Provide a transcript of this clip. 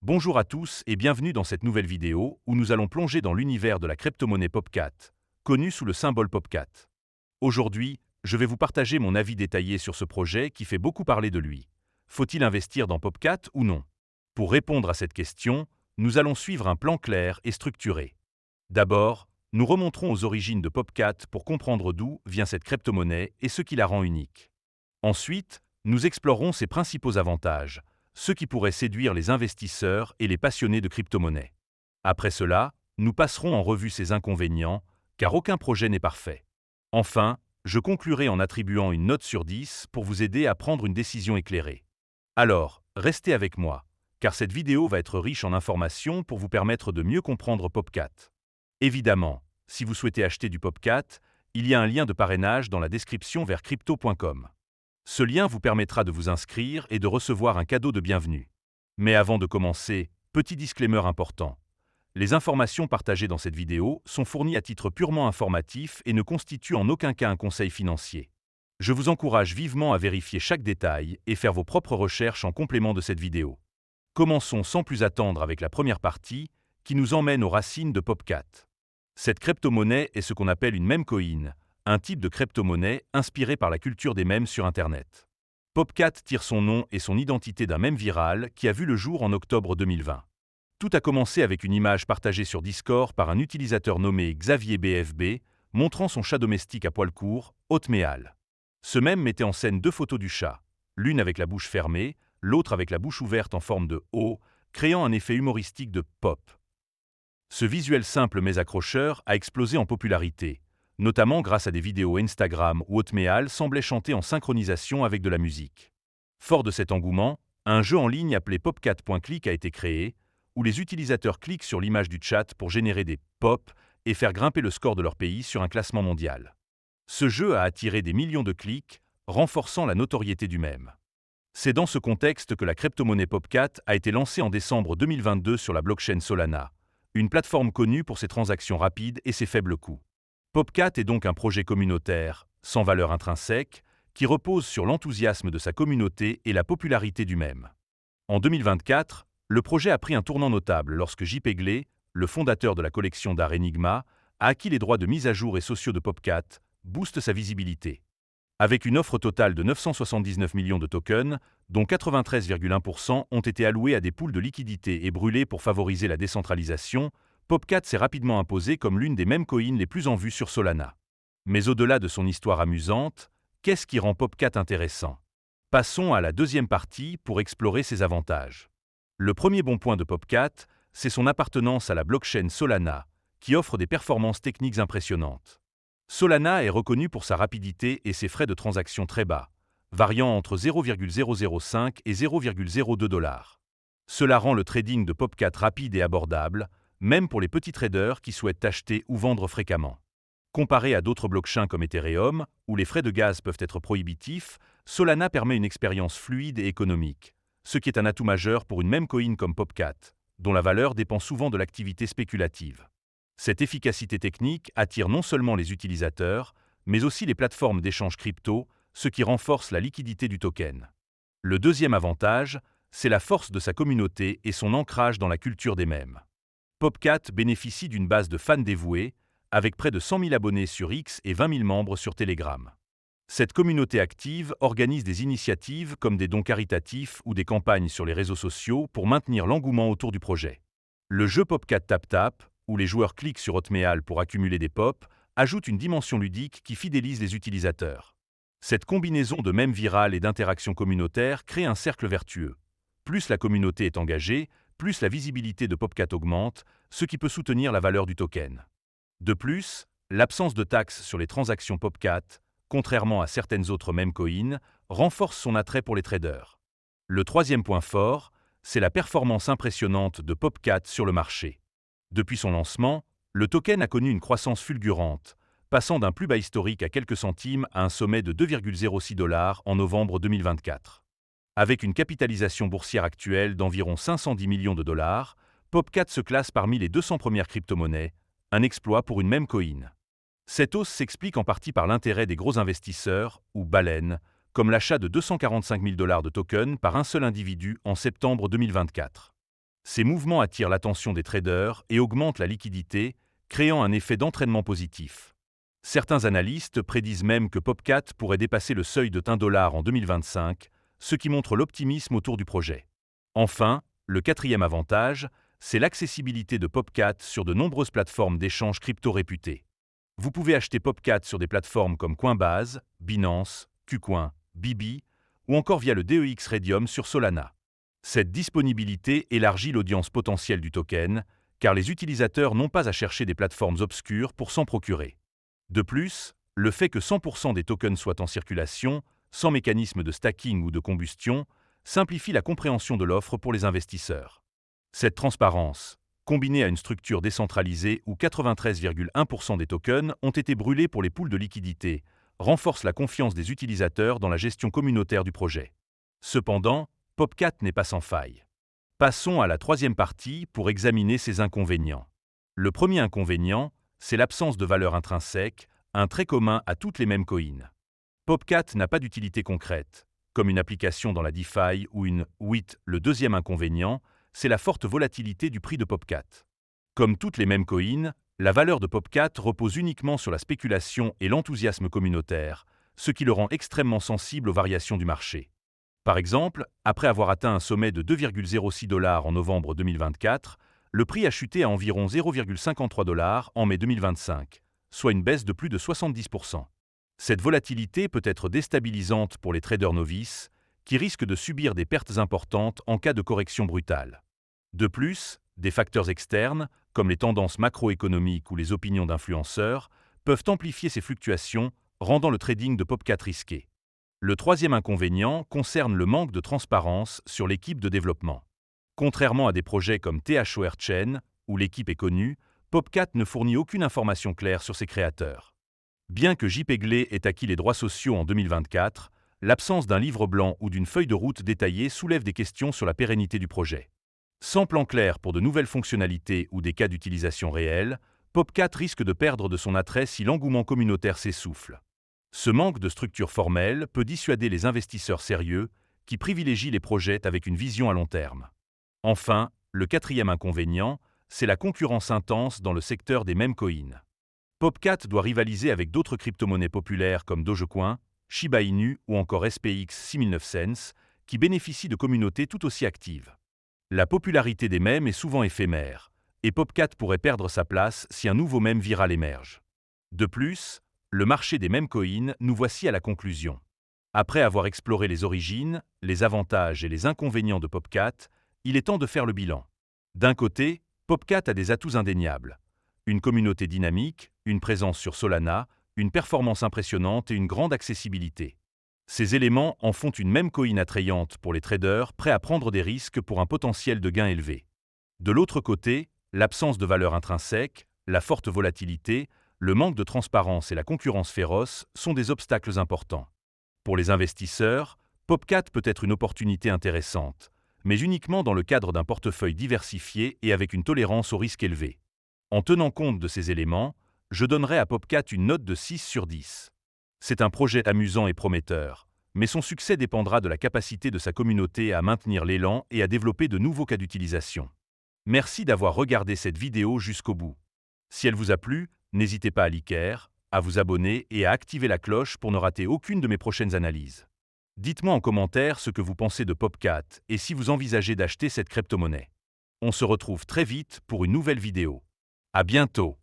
Bonjour à tous et bienvenue dans cette nouvelle vidéo où nous allons plonger dans l'univers de la crypto-monnaie Popcat, connue sous le symbole Popcat. Aujourd'hui, je vais vous partager mon avis détaillé sur ce projet qui fait beaucoup parler de lui. Faut-il investir dans Popcat ou non? Pour répondre à cette question, nous allons suivre un plan clair et structuré. D'abord, nous remonterons aux origines de Popcat pour comprendre d'où vient cette crypto-monnaie et ce qui la rend unique. Ensuite, nous explorerons ses principaux avantages, ceux qui pourraient séduire les investisseurs et les passionnés de crypto-monnaies. Après cela, nous passerons en revue ses inconvénients, car aucun projet n'est parfait. Enfin, je conclurai en attribuant une note sur 10 pour vous aider à prendre une décision éclairée. Alors, restez avec moi, car cette vidéo va être riche en informations pour vous permettre de mieux comprendre Popcat. Évidemment, si vous souhaitez acheter du Popcat, il y a un lien de parrainage dans la description vers crypto.com. Ce lien vous permettra de vous inscrire et de recevoir un cadeau de bienvenue. Mais avant de commencer, petit disclaimer important. Les informations partagées dans cette vidéo sont fournies à titre purement informatif et ne constituent en aucun cas un conseil financier. Je vous encourage vivement à vérifier chaque détail et faire vos propres recherches en complément de cette vidéo. Commençons sans plus attendre avec la première partie, qui nous emmène aux racines de Popcat. Cette crypto-monnaie est ce qu'on appelle une meme coin, un type de crypto-monnaie inspiré par la culture des mèmes sur Internet. Popcat tire son nom et son identité d'un mème viral qui a vu le jour en octobre 2020. Tout a commencé avec une image partagée sur Discord par un utilisateur nommé Xavier BFB, montrant son chat domestique à poil court, Hotmeal. Ce mème mettait en scène deux photos du chat, l'une avec la bouche fermée, l'autre avec la bouche ouverte en forme de O, créant un effet humoristique de pop. Ce visuel simple mais accrocheur a explosé en popularité, notamment grâce à des vidéos Instagram où Hotmeal semblait chanter en synchronisation avec de la musique. Fort de cet engouement, un jeu en ligne appelé Popcat.click a été créé, où les utilisateurs cliquent sur l'image du chat pour générer des pop et faire grimper le score de leur pays sur un classement mondial. Ce jeu a attiré des millions de clics, renforçant la notoriété du mème. C'est dans ce contexte que la crypto-monnaie Popcat a été lancée en décembre 2022 sur la blockchain Solana, une plateforme connue pour ses transactions rapides et ses faibles coûts. Popcat est donc un projet communautaire, sans valeur intrinsèque, qui repose sur l'enthousiasme de sa communauté et la popularité du mème. En 2024, le projet a pris un tournant notable lorsque J. Pegler, le fondateur de la collection d'art Enigma, a acquis les droits de mise à jour et sociaux de Popcat, booste sa visibilité. Avec une offre totale de 979 millions de tokens, dont 93,1% ont été alloués à des pools de liquidités et brûlés pour favoriser la décentralisation, Popcat s'est rapidement imposé comme l'une des meme coins les plus en vue sur Solana. Mais au-delà de son histoire amusante, qu'est-ce qui rend Popcat intéressant? Passons à la deuxième partie pour explorer ses avantages. Le premier bon point de Popcat, c'est son appartenance à la blockchain Solana, qui offre des performances techniques impressionnantes. Solana est reconnue pour sa rapidité et ses frais de transaction très bas, variant entre 0,005 et 0,02 $. Cela rend le trading de Popcat rapide et abordable, même pour les petits traders qui souhaitent acheter ou vendre fréquemment. Comparé à d'autres blockchains comme Ethereum, où les frais de gaz peuvent être prohibitifs, Solana permet une expérience fluide et économique, ce qui est un atout majeur pour une meme coin comme Popcat, dont la valeur dépend souvent de l'activité spéculative. Cette efficacité technique attire non seulement les utilisateurs, mais aussi les plateformes d'échange crypto, ce qui renforce la liquidité du token. Le deuxième avantage, c'est la force de sa communauté et son ancrage dans la culture des mèmes. Popcat bénéficie d'une base de fans dévoués, avec près de 100 000 abonnés sur X et 20 000 membres sur Telegram. Cette communauté active organise des initiatives comme des dons caritatifs ou des campagnes sur les réseaux sociaux pour maintenir l'engouement autour du projet. Le jeu Popcat Tap Tap, où les joueurs cliquent sur Hotmeal pour accumuler des pop, ajoute une dimension ludique qui fidélise les utilisateurs. Cette combinaison de mèmes virales et d'interactions communautaires crée un cercle vertueux. Plus la communauté est engagée, plus la visibilité de Popcat augmente, ce qui peut soutenir la valeur du token. De plus, l'absence de taxes sur les transactions Popcat, contrairement à certaines autres meme coins, renforce son attrait pour les traders. Le troisième point fort, c'est la performance impressionnante de Popcat sur le marché. Depuis son lancement, le token a connu une croissance fulgurante, passant d'un plus bas historique à quelques centimes à un sommet de 2,06 $ en novembre 2024. Avec une capitalisation boursière actuelle d'environ 510 millions de dollars, Popcat se classe parmi les 200 premières crypto-monnaies, un exploit pour une meme coin. Cette hausse s'explique en partie par l'intérêt des gros investisseurs, ou baleines, comme l'achat de 245 000 $ de tokens par un seul individu en septembre 2024. Ces mouvements attirent l'attention des traders et augmentent la liquidité, créant un effet d'entraînement positif. Certains analystes prédisent même que Popcat pourrait dépasser le seuil de $1 en 2025, ce qui montre l'optimisme autour du projet. Enfin, le quatrième avantage, c'est l'accessibilité de Popcat sur de nombreuses plateformes d'échange crypto réputées. Vous pouvez acheter Popcat sur des plateformes comme Coinbase, Binance, KuCoin, Bibi ou encore via le DEX Raydium sur Solana. Cette disponibilité élargit l'audience potentielle du token, car les utilisateurs n'ont pas à chercher des plateformes obscures pour s'en procurer. De plus, le fait que 100% des tokens soient en circulation, sans mécanisme de stacking ou de combustion, simplifie la compréhension de l'offre pour les investisseurs. Cette transparence, combinée à une structure décentralisée où 93,1% des tokens ont été brûlés pour les pools de liquidité, renforce la confiance des utilisateurs dans la gestion communautaire du projet. Cependant, Popcat n'est pas sans faille. Passons à la troisième partie pour examiner ses inconvénients. Le premier inconvénient, c'est l'absence de valeur intrinsèque, un trait commun à toutes les mêmes coins. Popcat n'a pas d'utilité concrète, comme une application dans la DeFi ou une WIT. Le deuxième inconvénient, c'est la forte volatilité du prix de Popcat. Comme toutes les mêmes coins, la valeur de Popcat repose uniquement sur la spéculation et l'enthousiasme communautaire, ce qui le rend extrêmement sensible aux variations du marché. Par exemple, après avoir atteint un sommet de $2,06 en novembre 2024, le prix a chuté à environ $0,53 en mai 2025, soit une baisse de plus de 70%. Cette volatilité peut être déstabilisante pour les traders novices, qui risquent de subir des pertes importantes en cas de correction brutale. De plus, des facteurs externes, comme les tendances macroéconomiques ou les opinions d'influenceurs, peuvent amplifier ces fluctuations, rendant le trading de Popcat risqué. Le troisième inconvénient concerne le manque de transparence sur l'équipe de développement. Contrairement à des projets comme THOR Chain, où l'équipe est connue, Popcat ne fournit aucune information claire sur ses créateurs. Bien que JPEGLE ait acquis les droits sociaux en 2024, l'absence d'un livre blanc ou d'une feuille de route détaillée soulève des questions sur la pérennité du projet. Sans plan clair pour de nouvelles fonctionnalités ou des cas d'utilisation réels, Popcat risque de perdre de son attrait si l'engouement communautaire s'essouffle. Ce manque de structure formelle peut dissuader les investisseurs sérieux qui privilégient les projets avec une vision à long terme. Enfin, le quatrième inconvénient, c'est la concurrence intense dans le secteur des mèmes coins. Popcat doit rivaliser avec d'autres crypto-monnaies populaires comme Dogecoin, Shiba Inu ou encore SPX 6009 Cents, qui bénéficient de communautés tout aussi actives. La popularité des mèmes est souvent éphémère, et Popcat pourrait perdre sa place si un nouveau mème viral émerge. De plus, le marché des mèmes coins, nous voici à la conclusion. Après avoir exploré les origines, les avantages et les inconvénients de Popcat, il est temps de faire le bilan. D'un côté, Popcat a des atouts indéniables. Une communauté dynamique, une présence sur Solana, une performance impressionnante et une grande accessibilité. Ces éléments en font une mème coin attrayante pour les traders prêts à prendre des risques pour un potentiel de gain élevé. De l'autre côté, l'absence de valeur intrinsèque, la forte volatilité, le manque de transparence et la concurrence féroce sont des obstacles importants. Pour les investisseurs, Popcat peut être une opportunité intéressante, mais uniquement dans le cadre d'un portefeuille diversifié et avec une tolérance au risque élevé. En tenant compte de ces éléments, je donnerai à Popcat une note de 6 sur 10. C'est un projet amusant et prometteur, mais son succès dépendra de la capacité de sa communauté à maintenir l'élan et à développer de nouveaux cas d'utilisation. Merci d'avoir regardé cette vidéo jusqu'au bout. Si elle vous a plu, n'hésitez pas à liker, à vous abonner et à activer la cloche pour ne rater aucune de mes prochaines analyses. Dites-moi en commentaire ce que vous pensez de Popcat et si vous envisagez d'acheter cette crypto-monnaie. On se retrouve très vite pour une nouvelle vidéo. À bientôt!